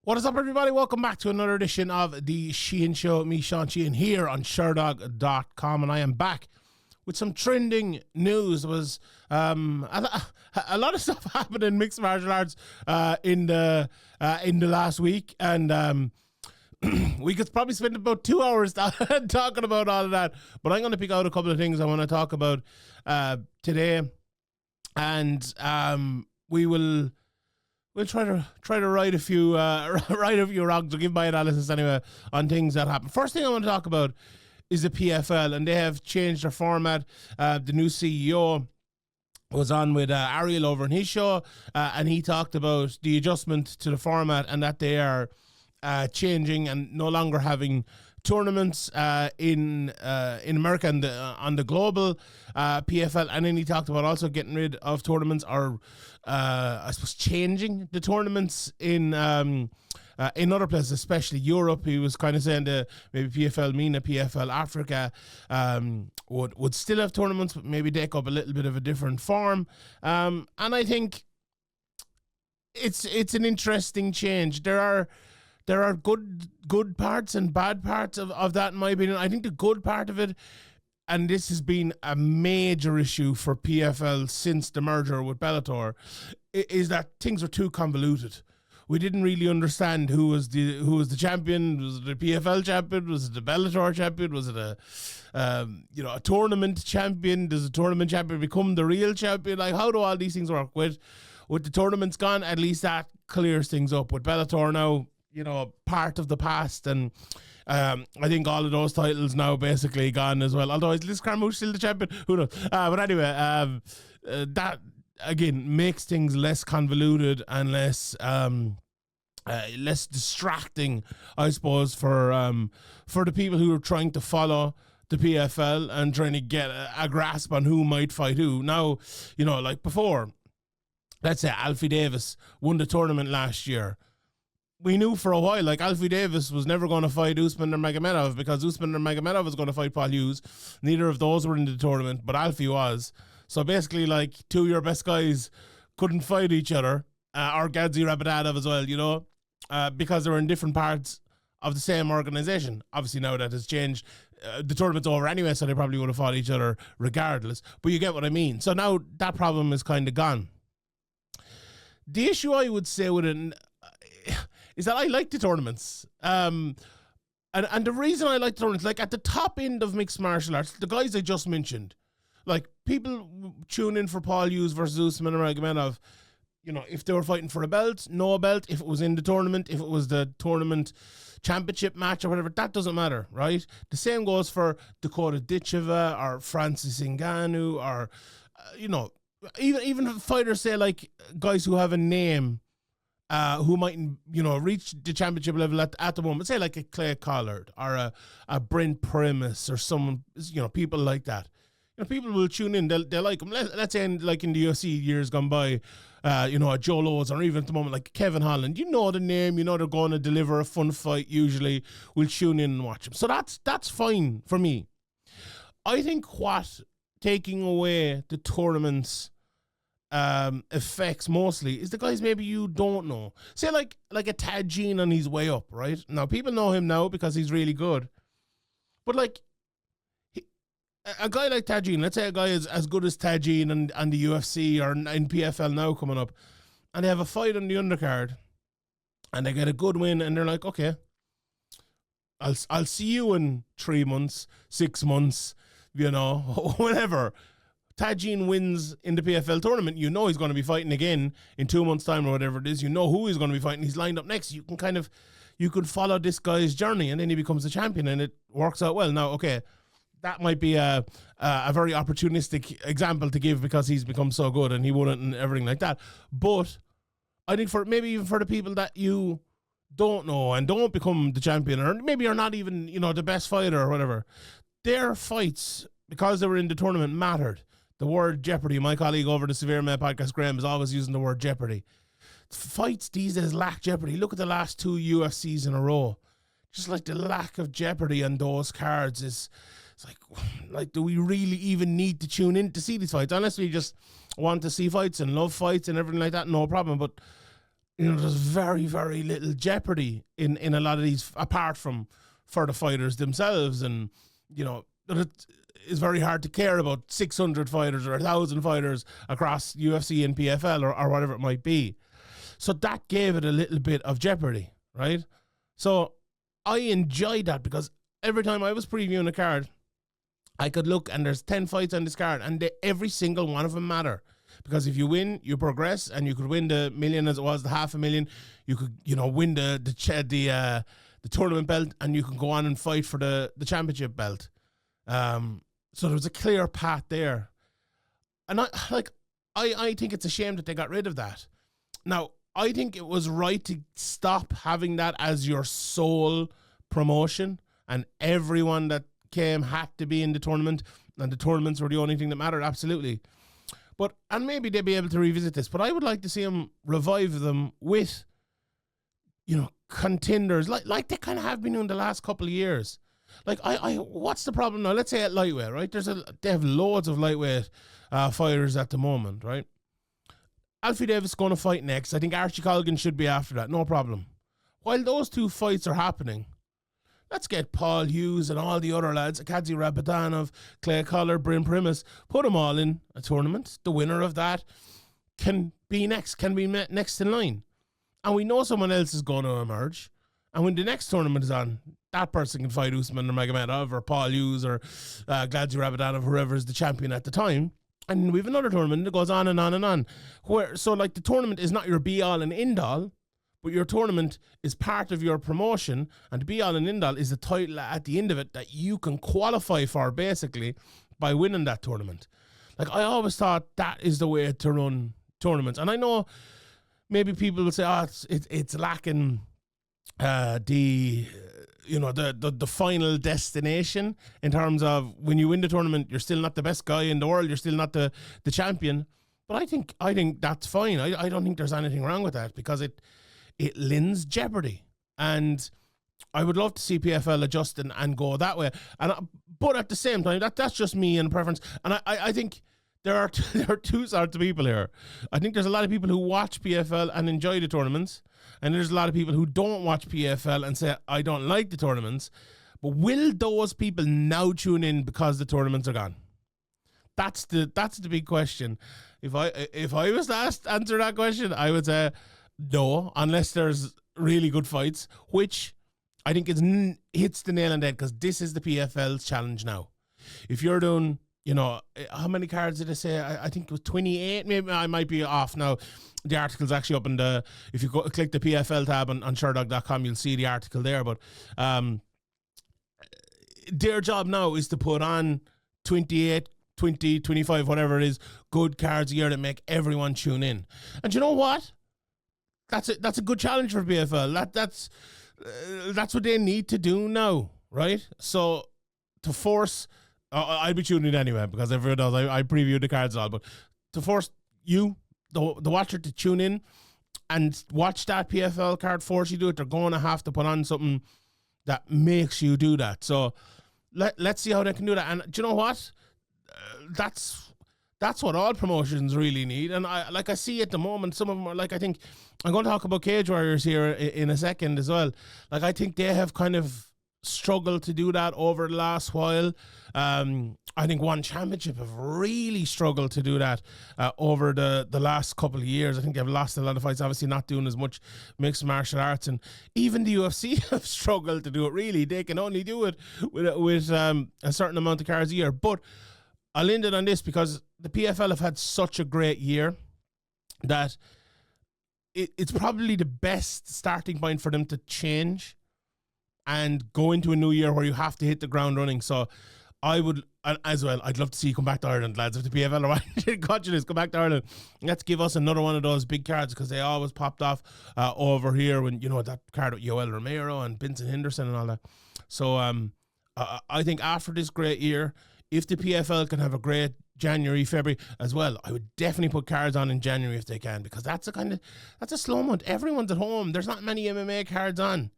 What is up, everybody? Welcome back to another edition of the Sheehan Show. Me, Sean Sheehan, here on Sherdog.com, and I am back with some trending news. There was a lot of stuff happened in mixed martial arts in the last week, and we could probably spend about 2 hours talking about all of that. But I'm going to pick out a couple of things I want to talk about today, and We'll try to right a few wrongs, or give my analysis anyway on things that happen. First thing I want to talk about is the PFL, and they have changed their format. The new CEO was on with Ariel over in his show, and he talked about the adjustment to the format and that they are changing and no longer having tournaments in America and on the global PFL, and then he talked about also getting rid of tournaments, or I suppose changing the tournaments in other places, especially Europe. He was kind of saying that maybe PFL MENA, PFL Africa would still have tournaments, but maybe take up a little bit of a different form. And I think it's an interesting change. There are good parts and bad parts of that, in my opinion. I think the good part of it, and this has been a major issue for PFL since the merger with Bellator, is that things were too convoluted. We didn't really understand who was the champion. Was it the PFL champion? Was it the Bellator champion? Was it a tournament champion? Does the tournament champion become the real champion? Like, how do all these things work? With the tournaments gone, at least that clears things up. With Bellator now, part of the past, and I think all of those titles now basically gone as well. Although is Liz Carmouche still the champion? Who knows? But anyway, that again makes things less convoluted and less distracting, I suppose, for the people who are trying to follow the PFL and trying to get a grasp on who might fight who. Now, like before, let's say Alfie Davis won the tournament last year. We knew for a while, like, Alfie Davis was never going to fight Usman Nurmagomedov because Usman Nurmagomedov was going to fight Paul Hughes. Neither of those were in the tournament, but Alfie was. So basically, like, two of your best guys couldn't fight each other, or Gadzi Rabadadov as well, because they were in different parts of the same organization. Obviously, now that has changed. The tournament's over anyway, so they probably would have fought each other regardless. But you get what I mean. So now that problem is kind of gone. The issue, I would say, with it is that I like the tournaments. And the reason I like the tournaments, like at the top end of mixed martial arts, the guys I just mentioned, like people tune in for Paul Hughes versus Usman Nurmagomedov, if they were fighting for a belt, no belt, if it was in the tournament, if it was the tournament championship match or whatever, that doesn't matter, right? The same goes for Dakota Ditcheva or Francis Ngannou, or, even fighters, say, like guys who have a name, who mightn't, reach the championship level at the moment. Say like a Clay Collard or a Brent Primus or someone, people like that. People will tune in. They like them. Let's say like in the UFC years gone by, a Joe Lowe's, or even at the moment like Kevin Holland. The name. They're going to deliver a fun fight. Usually, we'll tune in and watch them. So that's fine for me. I think what taking away the tournaments effects mostly is the guys maybe you don't know. Say like a Tajin on his way up, right? Now people know him now because he's really good, but like a guy like Tajin, let's say a guy is as good as Tajin and the UFC or in PFL now coming up, and they have a fight on the undercard and they get a good win, and they're like, okay, I'll see you in 3 months, 6 months, whatever. Tajin wins in the PFL tournament, he's going to be fighting again in 2 months' time or whatever it is. Who he's going to be fighting. He's lined up next. You can follow this guy's journey, and then he becomes the champion, and it works out well. Now, okay, that might be a very opportunistic example to give because he's become so good and he won it and everything like that. But I think maybe even for the people that you don't know and don't become the champion, or maybe you're not even, the best fighter or whatever, their fights, because they were in the tournament, mattered. The word jeopardy, my colleague over the Severe Man podcast, Graham, is always using the word jeopardy. Fights these days lack jeopardy. Look at the last 2 UFCs in a row. Just like the lack of jeopardy on those cards is, it's like, do we really even need to tune in to see these fights? Unless we just want to see fights and love fights and everything like that, no problem. But there's very, very little jeopardy in a lot of these, apart from for the fighters themselves. And, it is very hard to care about 600 fighters or 1,000 fighters across UFC and PFL or whatever it might be. So that gave it a little bit of jeopardy, right? So I enjoyed that because every time I was previewing a card, I could look and there's 10 fights on this card and every single one of them matter. Because if you win, you progress, and you could win the million as it was, the $500,000. You could, win the tournament belt, and you can go on and fight for the championship belt. So there was a clear path there. And I think it's a shame that they got rid of that. Now, I think it was right to stop having that as your sole promotion, and everyone that came had to be in the tournament, and the tournaments were the only thing that mattered, absolutely. And maybe they'll be able to revisit this, but I would like to see them revive them with, contenders, like they kind of have been in the last couple of years. Like, what's the problem now? Let's say at lightweight, right? They have loads of lightweight fighters at the moment, right? Alfie Davis is going to fight next. I think Archie Colgan should be after that, no problem. While those two fights are happening, let's get Paul Hughes and all the other lads, Kadzi Rabadanov, Clay Collar, Bryn Primus, put them all in a tournament. The winner of that can be next in line. And we know someone else is going to emerge. And when the next tournament is on, that person can fight Usman or Magomedov or Paul Hughes or Kadzi Rabadanov, whoever is the champion at the time. And we have another tournament that goes on and on and on. So the tournament is not your be-all and end-all, but your tournament is part of your promotion, and the be-all and end-all is the title at the end of it that you can qualify for, basically, by winning that tournament. Like, I always thought that is the way to run tournaments. And I know maybe people will say, it's lacking the final destination in terms of when you win the tournament, you're still not the best guy in the world, you're still not the champion. But I think that's fine. I don't think there's anything wrong with that, because it lends jeopardy, and I would love to see PFL adjust and go that way. But at the same time, that's just me and preference. And I think there are two sorts of people here. I think there's a lot of people who watch PFL and enjoy the tournaments, and there's a lot of people who don't watch PFL and say, I don't like the tournaments. But will those people now tune in because the tournaments are gone? That's the big question. If I was to answer that question, I would say no, unless there's really good fights, which I think hits the nail on the head, because this is the PFL's challenge now. If you're doing, how many cards did I say? I think it was 28. Maybe I might be off now. The article's actually up if you click the PFL tab on Sherdog.com, you'll see the article there. But their job now is to put on 28, 20, 25, whatever it is, good cards a year that make everyone tune in. And you know what? That's a good challenge for PFL. That's what they need to do now, right? So to force, I'll be tuning in anyway, because everyone does. I preview the cards and all, but to force you, the watcher, to tune in and watch that PFL card, force you to do it, they're going to have to put on something that makes you do that. So let's see how they can do that. And do you know what? That's what all promotions really need. And I see at the moment, some of them are I think I'm going to talk about Cage Warriors here in a second as well. I think they have kind of struggled to do that over the last while. I think One Championship have really struggled to do that over the last couple of years. I think they've lost a lot of fights, obviously not doing as much mixed martial arts. And even the UFC have struggled to do it, really. They can only do it with a certain amount of cards a year. But I'll end it on this, because the PFL have had such a great year that it's probably the best starting point for them to change and go into a new year where you have to hit the ground running. So I would, as well, I'd love to see you come back to Ireland, lads. If the PFL are watching this, come back to Ireland. Let's give us another one of those big cards, because they always popped off over here when, that card with Yoel Romero and Vincent Henderson and all that. So I think after this great year, if the PFL can have a great January, February as well, I would definitely put cards on in January if they can, because that's a slow month. Everyone's at home. There's not many MMA cards on.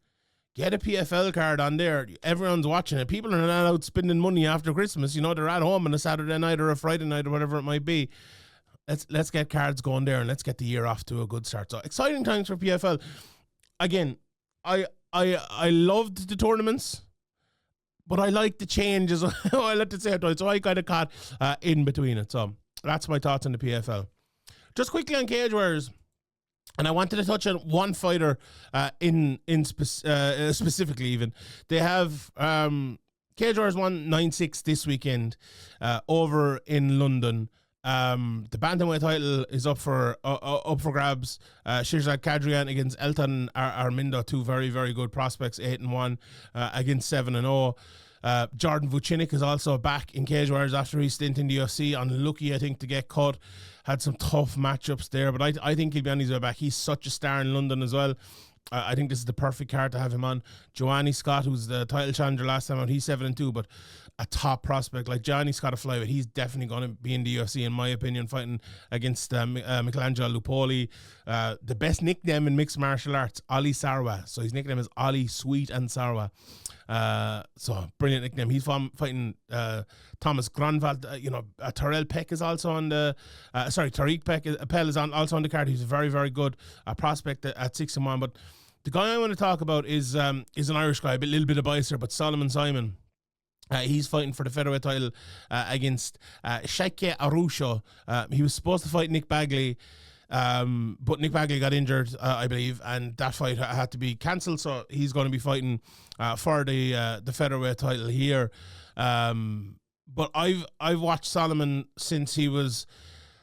Get a PFL card on there. Everyone's watching it. People are not out spending money after Christmas. They're at home on a Saturday night or a Friday night or whatever it might be. let's get cards going there, and let's get the year off to a good start. So exciting times for PFL. Again, I loved the tournaments, but I like the changes. I like to say it, so I kind of caught in between it. So that's my thoughts on the PFL. Just quickly on Cage Warriors, and I wanted to touch on one fighter specifically. Even they have Cage Warriors won 9-6 this weekend over in London. The bantamweight title is up for grabs. Shirzad Kadrian against Elton Armindo, two very, very good prospects, 8-1 against 7-0. Jordan Vucinic is also back in Cage Warriors after his stint in the UFC. Unlucky, I think, to get cut. Had some tough matchups there, but I think he'll be on his way back. He's such a star in London as well. I think this is the perfect card to have him on. Joanny Scott, who's the title challenger last time out, he's 7-2, but a top prospect. Like Joanny Scott, a flyweight, he's definitely going to be in the UFC, in my opinion, fighting against Michelangelo Lupoli. The best nickname in mixed martial arts, Ali Sarwa. So his nickname is Ali Sweet and Sarwa. So brilliant nickname. He's fighting Thomas Granvald. Terrell Peck is also on the Tariq Appel is also on the card. He's a very, very good prospect at 6-1. But the guy I want to talk about is an Irish guy, a little bit of bias here, but Solomon Simon. He's fighting for the featherweight title against Sheikh Arusha. He was supposed to fight Nick Bagley, but Nick Bagley got injured, I believe, and that fight had to be cancelled. So he's going to be fighting for the featherweight title here. But I've watched Solomon since he was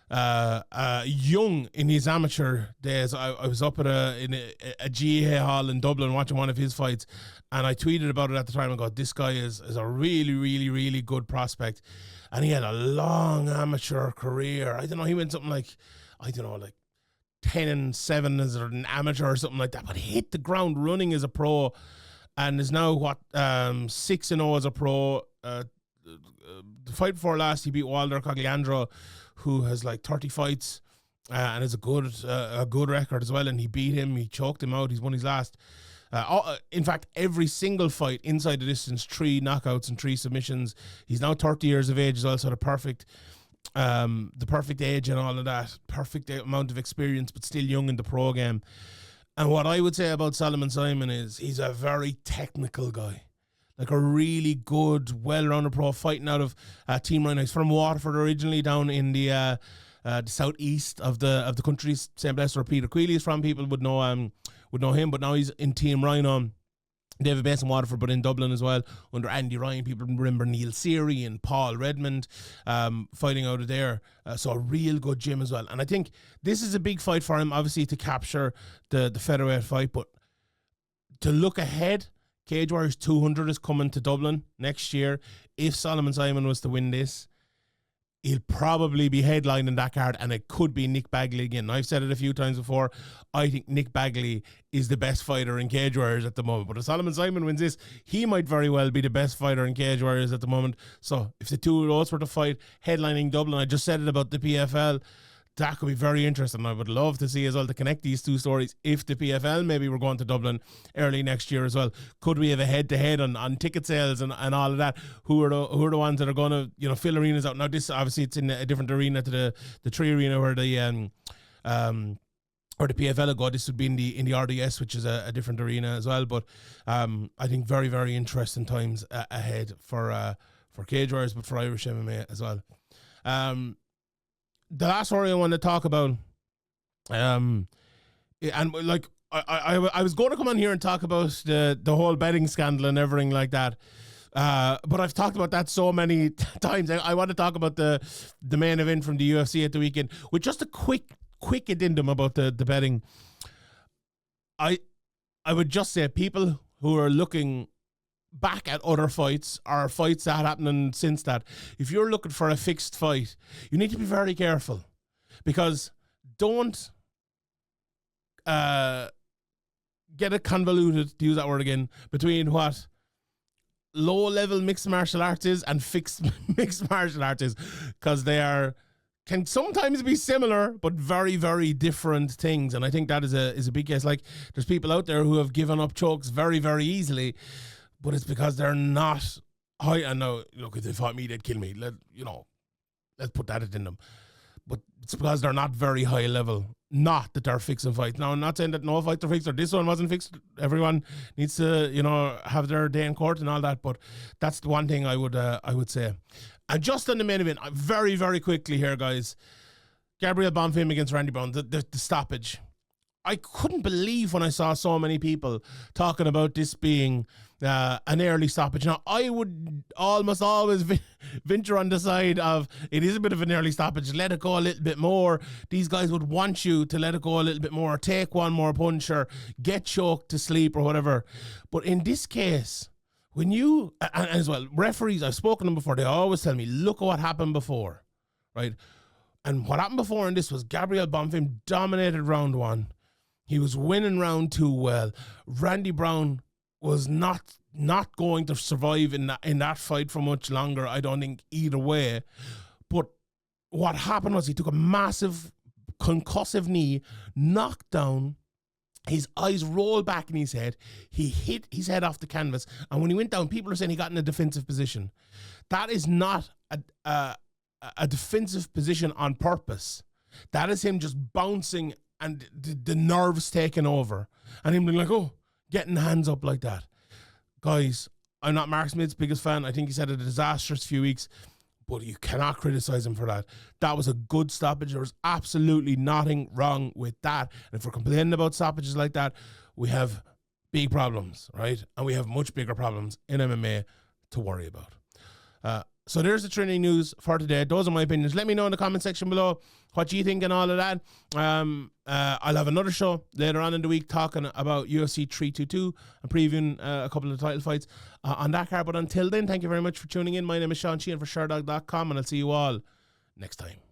young in his amateur days. I was up at a GAA hall in Dublin watching one of his fights, and I tweeted about it at the time and go, this guy is a really, really, really good prospect. And he had a long amateur career. I don't know, he went something like 10-7 as an amateur or something like that, but he hit the ground running as a pro, and is now 6-0 as a pro. The fight before last, he beat Walter Cogliandro, who has like 30 fights and has a good record as well. And he beat him, he choked him out, he's won his last. In fact, every single fight inside the distance, 3 knockouts and 3 submissions. He's now 30 years of age as well, so the perfect age and all of that, perfect amount of experience, but still young in the pro game. And what I would say about Solomon Simon is he's a very technical guy. Like a really good, well-rounded pro, fighting out of Team Rhino. He's from Waterford originally, down in the southeast of the country, same place where Peter Queally is from. People would know him, but now he's in Team Rhino. They have a base in Waterford, but in Dublin as well, under Andy Ryan. People remember Neil Seary and Paul Redmond fighting out of there. So a real good gym as well. And I think this is a big fight for him, obviously, to capture the featherweight fight. But to look ahead, Cage Warriors 200 is coming to Dublin next year. If Solomon Simon was to win this, he'll probably be headlining that card, and it could be Nick Bagley again. I've said it a few times before. I think Nick Bagley is the best fighter in Cage Warriors at the moment. But if Solomon Simon wins this, he might very well be the best fighter in Cage Warriors at the moment. So if the two of those were to fight headlining Dublin, I just said it about the PFL, that could be very interesting. I would love to see as well to connect these two stories. If the PFL maybe we're going to Dublin early next year as well, could we have a head-to-head on ticket sales and all of that? Who are the ones that are going to fill arenas out? Now this obviously it's in a different arena to the Tree Arena where the PFL will go. This would be in the RDS, which is a different arena as well. But I think very, very interesting times ahead for Cage Warriors, but for Irish MMA as well. The last story I want to talk about, and like I was going to come on here and talk about the whole betting scandal and everything like that, but I've talked about that so many times. I want to talk about the main event from the UFC at the weekend with just a quick addendum about the betting. I would just say people who are looking back at other fights or fights that happened since that, if you're looking for a fixed fight, you need to be very careful, because don't get it convoluted, to use that word again, between what low-level mixed martial arts is and fixed mixed martial arts is, because they can sometimes be similar but very, very different things. And I think that is a big case. Like, there's people out there who have given up chokes very, very easily, but it's because they're not high. And now, look, if they fought me, they'd kill me. Let's put that in them. but it's because they're not very high level. Not that they're fixing fights. Now, I'm not saying that no fights are fixed or this one wasn't fixed. Everyone needs to, have their day in court and all that. But that's the one thing I would say. And just on the main event, very, very quickly here, guys. Gabriel Bonfim against Randy Brown, the stoppage. I couldn't believe when I saw so many people talking about this being an early stoppage. Now, I would almost always venture on the side of it is a bit of an early stoppage. Let it go a little bit more. These guys would want you to let it go a little bit more, take one more punch or get choked to sleep or whatever. But in this case, when you, and as well, referees, I've spoken to them before, they always tell me, look at what happened before, right? And what happened before in this was Gabriel Bonfim dominated round 1. He was winning round 2 well. Randy Brown was not going to survive in that fight for much longer, I don't think, either way. But what happened was he took a massive concussive knee, knocked down, his eyes rolled back in his head, he hit his head off the canvas, and when he went down, people are saying he got in a defensive position. That is not a defensive position on purpose. That is him just bouncing and the nerves taking over. And him being like, oh, getting hands up like that. Guys, I'm not Mark Smith's biggest fan. I think he's had a disastrous few weeks, but you cannot criticize him for that. That was a good stoppage. There was absolutely nothing wrong with that. And if we're complaining about stoppages like that, we have big problems, right? And we have much bigger problems in MMA to worry about. So there's the trending news for today. Those are my opinions. Let me know in the comment section below what you think and all of that. I'll have another show later on in the week talking about UFC 322 and previewing a couple of title fights on that card. But until then, thank you very much for tuning in. My name is Sheehan for Sherdog.com, and I'll see you all next time.